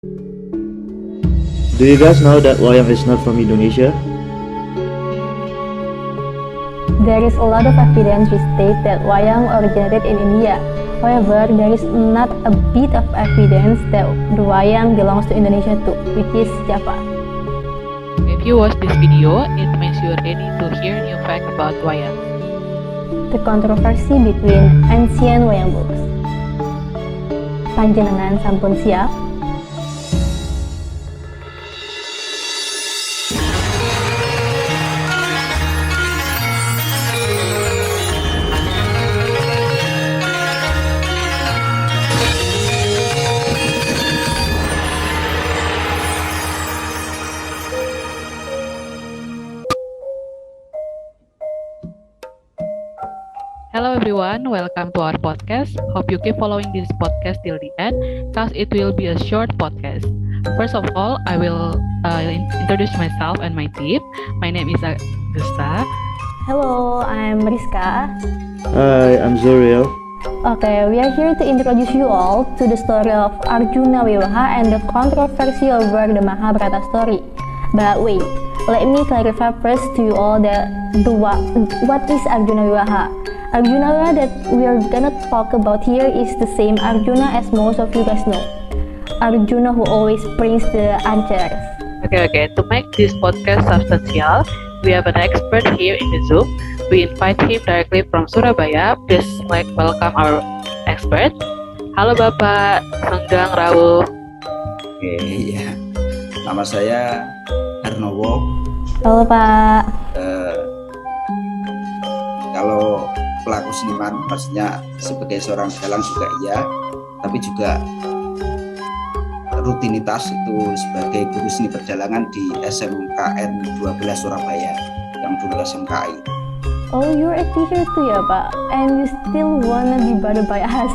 Do you guys know that wayang is not from Indonesia? There is a lot of evidence which state that wayang originated in India. However, there is not a bit of evidence that the wayang belongs to Indonesia too, which is Java. If you watch this video, it means you're ready to hear new facts about wayang. The controversy between ancient wayang books. Panjenengan sampun siap? Hello everyone, welcome to our podcast. Hope you keep following this podcast till the end, cause it will be a short podcast. First of all, I will introduce myself and my team. My name is Augusta. Hello, I'm Rizka. Hi, I'm Zuriel. Okay, we are here to introduce you all to the story of Arjuna Wiwaha and the controversial work the Mahabharata story. But wait, let me clarify first to you all that what is Arjuna Wiwaha. Arjuna Wiwaha that we are gonna talk about here is the same Arjuna as most of you guys know. Arjuna who always brings the answers. Okay. To make this podcast substantial, we have an expert here in the Zoom. We invite him directly from Surabaya. Please welcome our expert. Halo Bapak Senggang Rawuh. Oke, ya. Nama saya Harnowo. Halo Pak. Kalau pelaku seniman, maksudnya sebagai seorang dalang juga iya, tapi juga rutinitas itu sebagai guru seni perdalangan di SMKN 12 Surabaya, yang dulu SMKI. Oh, you're a teacher too ya Pak, and you still wanna be bothered by us.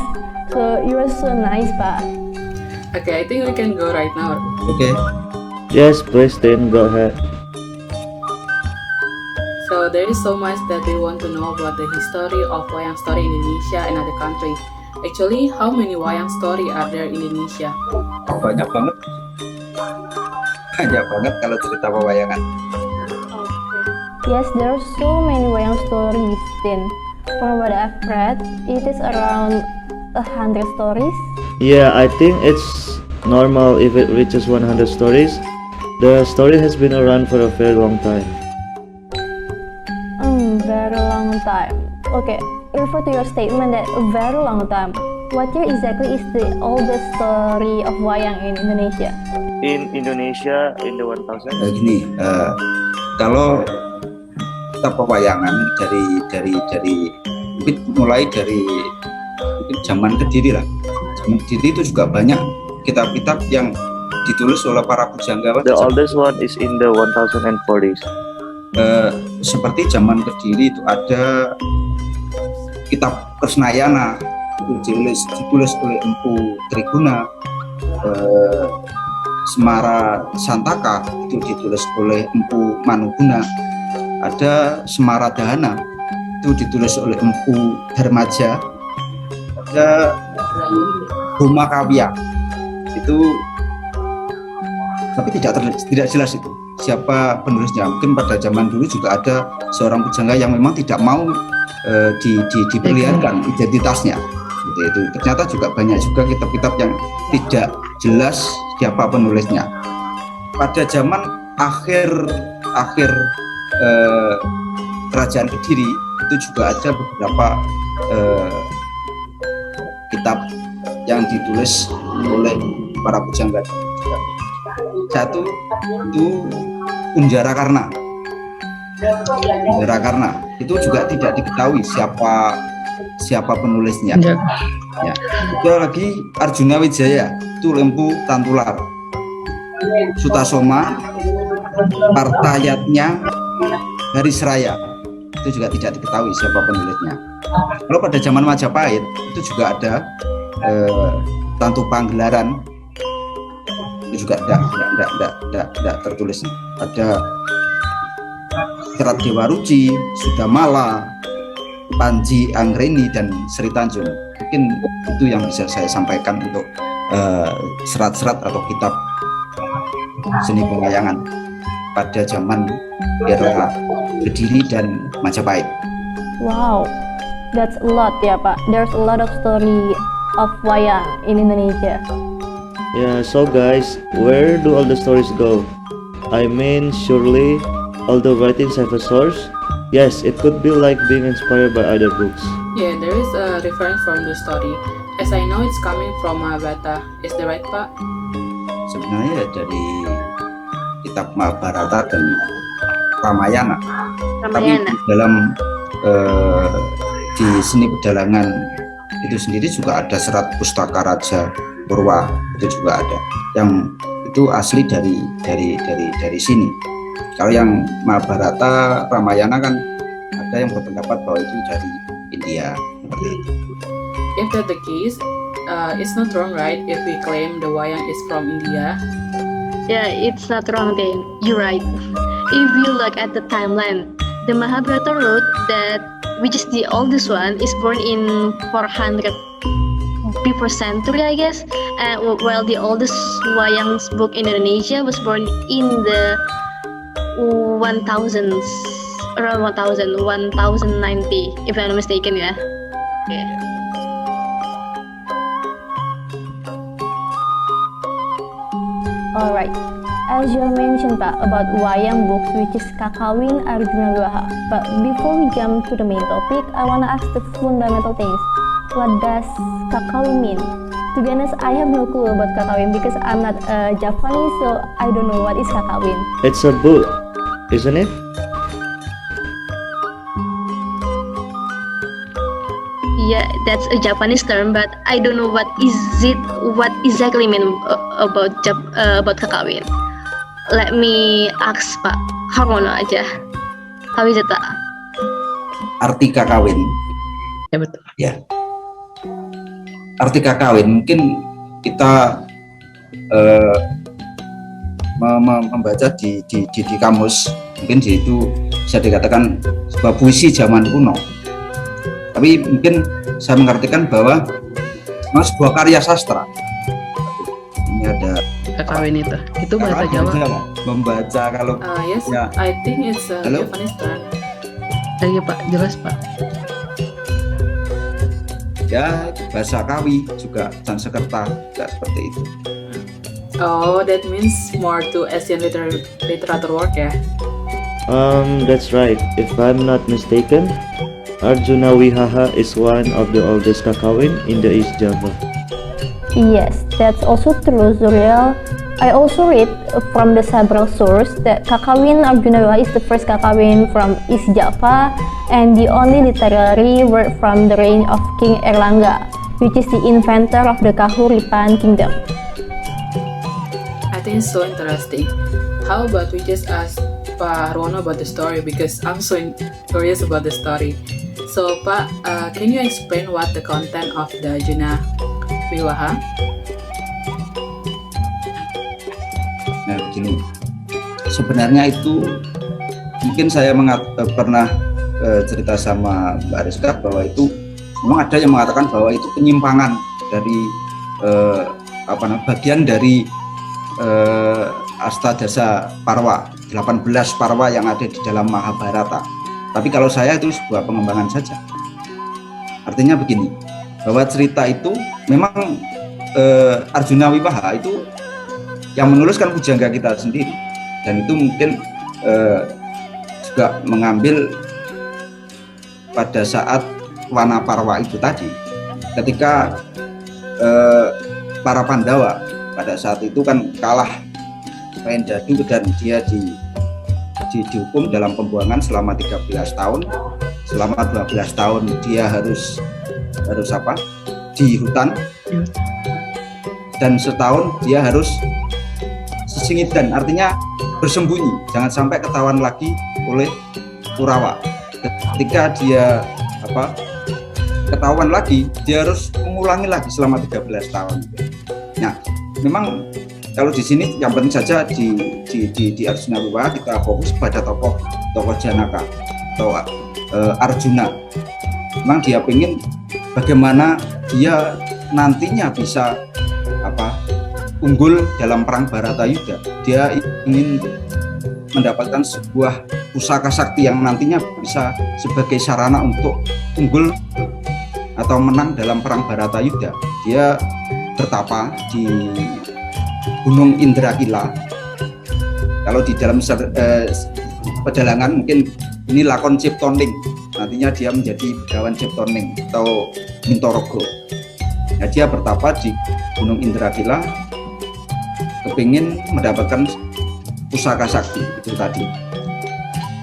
So you're so nice Pak. Okay, I think we can go right now. Oke. Yes, please, Tin, go ahead. So there is so much that we want to know about the history of wayang story in Indonesia and other countries. Actually, how many wayang story are there in Indonesia? Banyak banget. Banyak banget kalau cerita pewayangan. Yes, there are so many wayang stories. Then, from what I've read, it is around 100 stories. Yeah, I think it's normal if it reaches 100 stories. The story has been around for a very long time. Very long time. Okay, refer to your statement that a very long time. What year exactly is the oldest story of wayang in Indonesia? In Indonesia, in the 1000? Gini, kalau kita pewayangan dari mungkin mulai dari mungkin zaman Kediri lah. Zaman Kediri itu juga banyak kitab-kitab yang ditulis oleh para pujangga. The oldest one is in the 1040s. Seperti zaman Kediri itu ada kitab Krisnayana, itu ditulis oleh Empu Triguna. Semara Santaka itu ditulis oleh Empu Manuguna. Ada Semara Dahana itu ditulis oleh Empu Dharmaja. Ada Bhuma Kawya itu, tapi tidak jelas itu siapa penulisnya. Mungkin pada zaman dulu juga ada seorang pujangga yang memang tidak mau diperlihatkan identitasnya. Itu ternyata juga banyak juga kitab-kitab yang tidak jelas siapa penulisnya. Pada zaman akhir kerajaan Kediri itu juga ada beberapa kitab yang ditulis oleh para pujangga. Satu itu Unjara Karna. Unjara Karna itu juga tidak diketahui siapa penulisnya. Ya. Ada lagi Arjuna Wijaya, itu Lempu Tantular. Sutasoma, Partayatnya dari Seraya, itu juga tidak diketahui siapa penulisnya. Kalau pada zaman Majapahit itu juga ada Tantu Panggelaran, itu juga tidak tertulis. Ada Serat Dewa Ruci, Sudamala, Panji Anggreni, dan Sri Tanjung. Mungkin itu yang bisa saya sampaikan untuk serat-serat atau kitab seni pewayangan pada zaman era Kediri dan Majapahit. Wow, that's a lot ya Pak. There's a lot of story of wayang in Indonesia. Yeah, so guys, where do all the stories go? I mean, surely all the writings have a source? Yes, it could be like being inspired by other books. Yeah, there is a reference from the story. As I know, it's coming from Mahabharata. Is that right, Pak? Sebenarnya dari kitab Mahabharata dan Ramayana. Tapi dalam di seni pedalangan itu sendiri juga ada serat Pustaka Raja Purwa, itu juga ada yang itu asli dari sini. Kalau yang Mahabharata, Ramayana kan ada yang berpendapat bahwa itu dari India seperti itu. If that's the case, it's not wrong, right? If we claim the wayang is from India. Yeah, it's not wrong then. You're right. If you look at the timeline, the Mahabharata wrote that, which is the oldest one, is born in 400 before century, I guess. While the oldest wayang book in Indonesia was born in the 1000s, around 1090, if I'm not mistaken, ya. Yeah. Alright, as you mentioned Pak about wayang books which is Kakawin Arjuna Wiwaha. But before we jump to the main topic, I wanna ask the fundamental things. What does Kakawin mean? To be honest, I have no clue about Kakawin because I'm not Japanese, so I don't know what is Kakawin. It's a book, isn't it? Yeah, that's a Japanese term, but I don't know what exactly mean about Kakawin. Let me ask Pak Harmono aja. How is it, Pak? Arti kakawin. Ya betul. Ya. Arti kakawin mungkin kita membaca di kamus, mungkin itu bisa dikatakan sebuah puisi zaman kuno. Tapi mungkin saya mengartikan bahwa sebuah karya sastra. Ini ada Kakawin itu bahasa Jawa. Membaca kalau Yes, ya. I think it's a Halo? Japanese term. Iya Pak, jelas Pak. ya bahasa Kawi juga Sanskerta juga seperti itu. Oh, that means more to Asian literature work ya? That's right. If I'm not mistaken, Arjuna Wiwaha is one of the oldest kakawin in the East Java. Yes, that's also true, Zuriel. I also read from the several sources that Kakawin Arjuna Wiwaha is the first kakawin from East Java and the only literary work from the reign of King Erlangga, which is the inventor of the Kahuripan kingdom. I think it's so interesting. How about we just ask Pak Harwono about the story, because I'm so curious about the story. So Pak, can you explain what the content of the Arjuna Wiwaha? Nah begini, sebenarnya itu mungkin saya pernah cerita sama Mbak Rizka bahwa itu memang ada yang mengatakan bahwa itu penyimpangan dari bagian dari Astadasa Parwa, 18 Parwa yang ada di dalam Mahabharata. Tapi kalau saya itu sebuah pengembangan saja. Artinya begini, bahwa cerita itu memang Arjuna Wiwaha itu yang menuliskan pujangga kita sendiri, dan itu mungkin juga mengambil pada saat Wana Parwa itu tadi, ketika para Pandawa pada saat itu kan kalah Rendadu dan dia dihukum dalam pembuangan selama 13 tahun. Selama 12 tahun dia harus di hutan, dan setahun dia harus sesingidan, artinya bersembunyi, jangan sampai ketahuan lagi oleh Kurawa. Ketika dia ketahuan lagi, dia harus mengulangi lagi selama 13 tahun. Nah, memang kalau di sini yang penting saja di Arjuna Wiwaha kita fokus pada tokoh Janaka atau Arjuna. Memang dia ingin bagaimana dia nantinya bisa unggul dalam perang Baratayuda. Dia ingin mendapatkan sebuah pusaka sakti yang nantinya bisa sebagai sarana untuk unggul atau menang dalam perang Baratayuda. Dia bertapa di Gunung Indrakila. Kalau di dalam pedalangan mungkin ini lakon Ciptoning. Nantinya dia menjadi Begawan Ciptoning atau Mintorogo. Nah, dia bertapa di Gunung Indrakila, kepingin mendapatkan pusaka sakti itu tadi.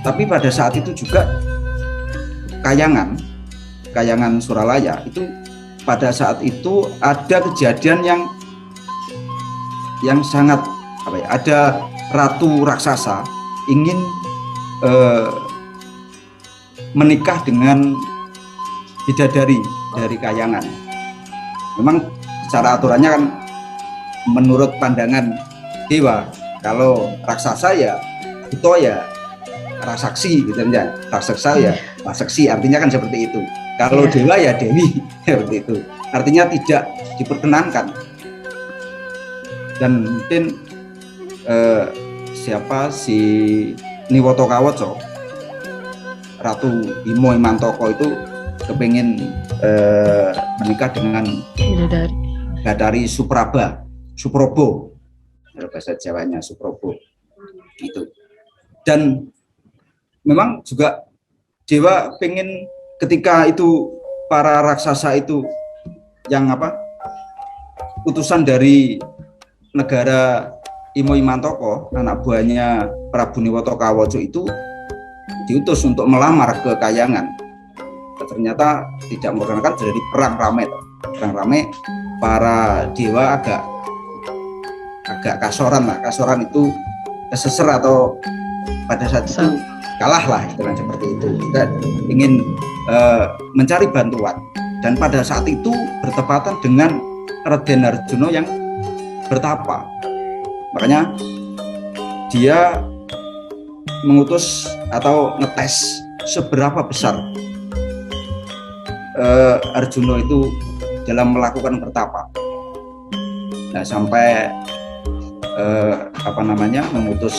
Tapi pada saat itu juga Kayangan Suralaya itu pada saat itu ada kejadian yang sangat ada ratu raksasa ingin menikah dengan bidadari dari Kayangan. Memang secara aturannya kan menurut pandangan dewa, kalau raksasa ya buto ya rasaksi gitu ya, raksasa ya rasaksi, artinya kan seperti itu. Kalau dewa ya dewi seperti itu. Artinya tidak diperkenankan. Dan mungkin siapa si Niwoto Kawaca, Ratu Bima Imantaka itu kepingin menikah dengan Bathari Suprobo, bahasa Jawanya Suprobo itu. Dan memang juga dewa pengen ketika itu para raksasa itu yang utusan dari negara Imo Imantaka, anak buahnya Prabu Niwoto Kawaca itu diutus untuk melamar ke Kayangan. Ternyata tidak memperkenankan, jadi perang rame. Para dewa agak kasoran itu keseser atau pada saat itu kalah lah, istilahnya seperti itu. Kita ingin mencari bantuan, dan pada saat itu bertepatan dengan Raden Arjuna yang bertapa. Makanya dia mengutus atau ngetes seberapa besar Arjuna itu dalam melakukan bertapa. Nah, sampai mengutus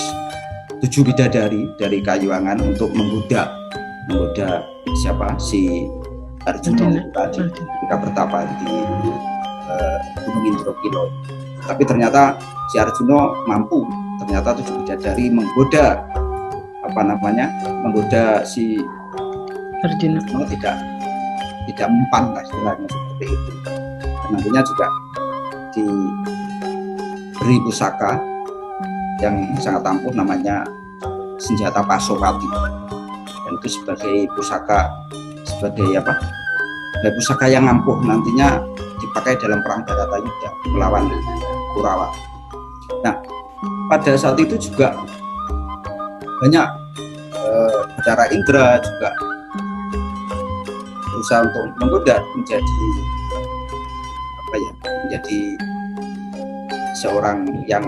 7 bidadari dari Kayuwangan untuk menggoda siapa si Arjuna tadi ketika bertapa di Gunung Indrakila. Tapi ternyata si Arjuna mampu, ternyata 7 bidadari menggoda si Arjuna tidak mempan lah istilahnya seperti itu. Dan nantinya juga diberi pusaka yang sangat ampuh namanya senjata Pasopati, dan itu sebagai pusaka yang ampuh nantinya dipakai dalam perang Baratayuda melawan Kurawa. Nah, pada saat itu juga banyak Bathara Indra juga berusaha untuk menggoda menjadi seorang yang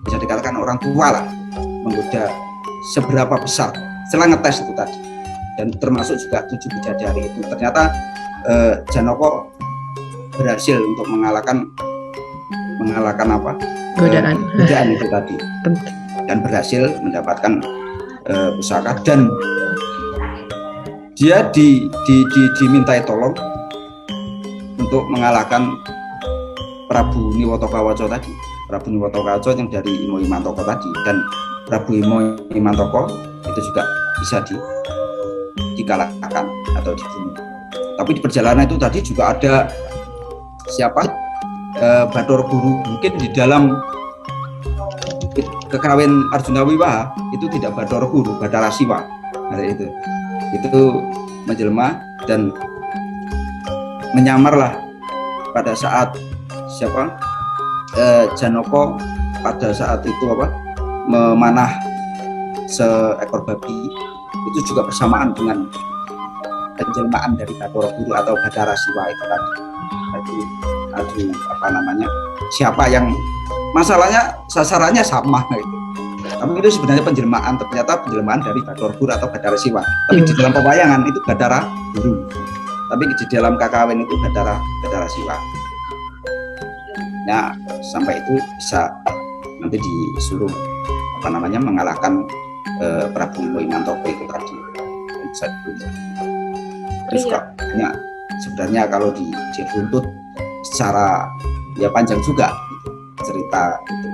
bisa dikatakan orang tua lah, menggoda seberapa besar setelah ngetes itu tadi. Dan termasuk juga 7 bidadari itu ternyata Janaka berhasil untuk mengalahkan godaan itu tadi, dan berhasil mendapatkan pusaka, dan dia dimintai tolong untuk mengalahkan Prabu Niwoto Kawaca tadi, Prabu Niwoto Kawaca yang dari Imo Imantaka tadi. Dan Prabu Imo Imantaka itu juga bisa dikalahkan atau dibunuh. Tapi di perjalanan itu tadi juga ada Bathara Guru. Mungkin di dalam kekawin Arjuna Wiwaha itu tidak Bathara Guru, Bathara Siwa. Nah, itu menjelma dan menyamarlah pada saat Janaka pada saat itu memanah seekor babi, itu juga bersamaan dengan penjelmaan dari Bathara Guru atau Bathara Siwa itu tadi. Siapa yang masalahnya sasarannya sama gitu. Tapi itu sebenarnya ternyata penjelmaan dari Bathara Guru atau Bathara Siwa. Tapi di dalam pewayangan itu Bathara Guru. Tapi di dalam kakawin itu Bathara Siwa. ya sampai itu bisa nanti disuruh mengalahkan Prabu Mantoko itu tadi. Bisa dibunuh. Terus Iya. sebenarnya kalau diruntut secara ya panjang juga gitu, cerita itu.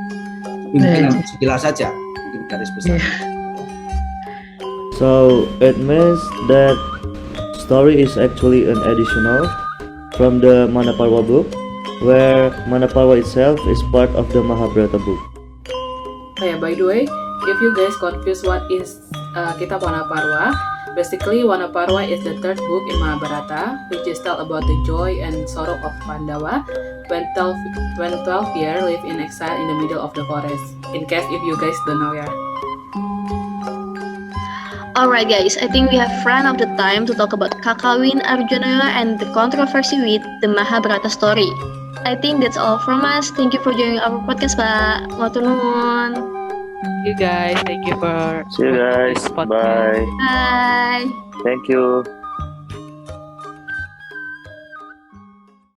Tapi mungkin yang sekilas saja, mungkin garis besar. So it means that story is actually an additional from the Manaparva book, where Manaparva itself is part of the Mahabharata book. Oh yeah, by the way, if you guys confused what is Kitab Wanaparva, basically Wanaparva is the third book in Mahabharata, which is tell about the joy and sorrow of Pandava when 12 years live in exile in the middle of the forest. In case if you guys don't know, yeah. Alright guys, I think we have run out of the time to talk about Kakawin Arjuna and the controversy with the Mahabharata story. I think that's all from us. Thank you for joining our podcast, Pak. Matur nuwun. Thank you guys. Thank you for See you guys. this podcast. Bye. Bye. Thank you.